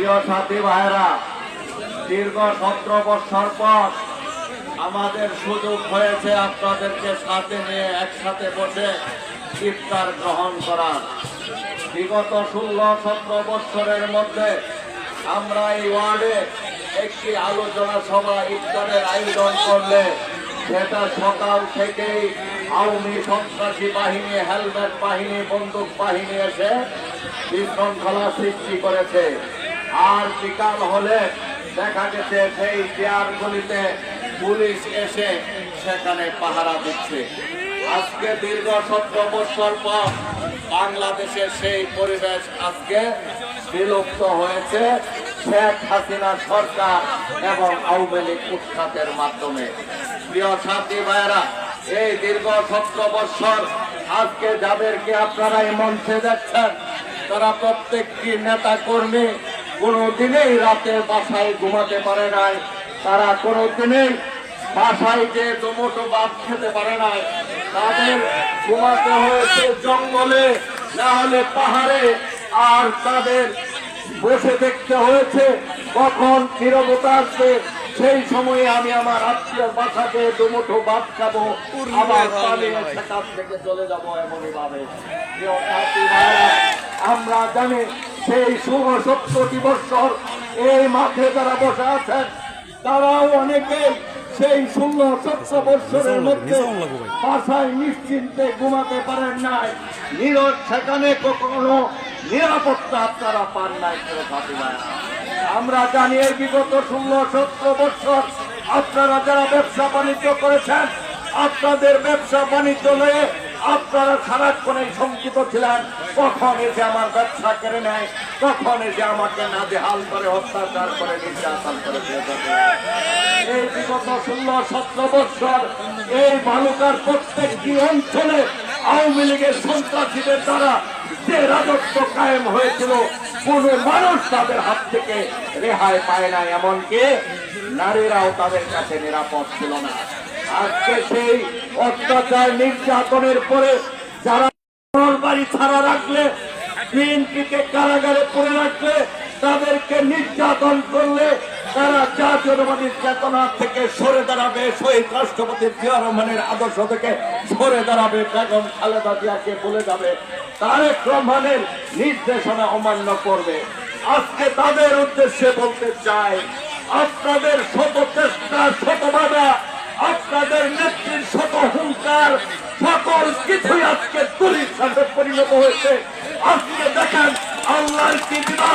প্রিয় সাথী ভাইরা, দীর্ঘ 17 বছর পর আমাদের সুযোগ হয়েছে আপনাদেরকে সাথে নিয়ে একসাথে বসে ইফতার গ্রহণ করার। বিগত 16-17 বছরের মধ্যে আমরা এই ওয়ার্ডে একটি আলোচনা সভা ইফতারের আয়োজন করলে সেটা সকাল থেকেই আওয়ামী সন্ত্রাসী বাহিনী, হেলমেট বাহিনী, বন্দুক বাহিনী এসে বিশৃঙ্খলা সৃষ্টি করেছে। আর বিকাল হলে দেখা গেছে সেই চেয়ারগুলিতে পুলিশ এসে সেখানে পাহারা দিচ্ছে। আজকে দীর্ঘ 17 বছর পর বাংলাদেশের সেই পরিবেশ আজকে বিলুপ্ত হয়েছে শেখ হাসিনা সরকার এবং আওয়ামী লীগ উৎখাতের মাধ্যমে। প্রিয় সাথী ভাইয়েরা, এই দীর্ঘ 17 বছর আজকে যাদেরকে আপনারা এই মঞ্চে দেখছেন, তারা প্রত্যেকটি নেতা কর্মী কোনোদিনেই রাতে বাসায় ঘুমাতে পারে নাই, তারা কোনোদিনেই বাসায় যে দুমুঠো ভাত খেতে পারে নাই। তাদের ঘুমাতে হয়েছে জঙ্গলে, না হলে পাহাড়ে। আর তাদের বসে দেখতে হয়েছে কখন নীরবতা আসবে, সেই সময়ে আমি আমার আত্মীয় বাসাতে দুমুঠো ভাত খাবো, আবার পালিয়ে সেখান থেকে চলে যাবো এমনই ভাবে। আমরা জানি সেই 16-17 বছর এই মাঠে যারা বসে আছেন, তারাও অনেকেই সেই 16-17 বছরের মধ্যে বাসায় নিশ্চিন্তে ঘুমাতে পারেন নাই। নীরব সেখানে কখনো নিরাপত্তা আপনারা পান নাই। আমরা জানি এই বিগত 16-17 বছর আপনারা যারা ব্যবসা বাণিজ্য করেছেন, আপনাদের ব্যবসা বাণিজ্য নিয়ে আপনারা সারাক্ষণেই শঙ্কিত ছিলেন, কখন এসে আমার ব্যবসা কেড়ে নেয়, কখন এসে আমাকে নাজেহাল করে, অত্যাচার করে, নির্যাতন করে দিয়ে যাবে। এই বিগত 16-17 বছর এই বালুকার প্রত্যেকটি অঞ্চলে আওয়ামী লীগের সন্ত্রাসীদের দ্বারা যে রাজত্ব কায়েম হয়েছিল, কোন মানুষ তাদের হাত থেকে রেহাই পায় না, এমনকি নারীরাও তাদের কাছে নিরাপদ ছিল না। আজকে সেই অত্যাচার নির্যাতনের পরে যারা বাড়ি ছাড়া রাখলে, বিএনপিকে কারাগারে পড়ে রাখলে, তাদেরকে নির্যাতন করলে তারা জাতীয়তাবাদী চেতনা থেকে সরে দাঁড়াবে, শহীদ রাষ্ট্রপতি জিয়া রহমানের আদর্শ থেকে সরে দাঁড়াবে, বেগম খালেদা জিয়াকে বলে যাবে, তারেক রহমানের নির্দেশনা অমান্য করবে। আজকে তাদের উদ্দেশ্যে বলতে চাই, আপনাদের শত চেষ্টা, শত বাধা, আপনাদের নেত্রীর শত হুঙ্কার, সকল কিছুই আজকে তুলির সাথে পরিণত হয়েছে। আজকে দেখেন আল্লাহর কি বিধান।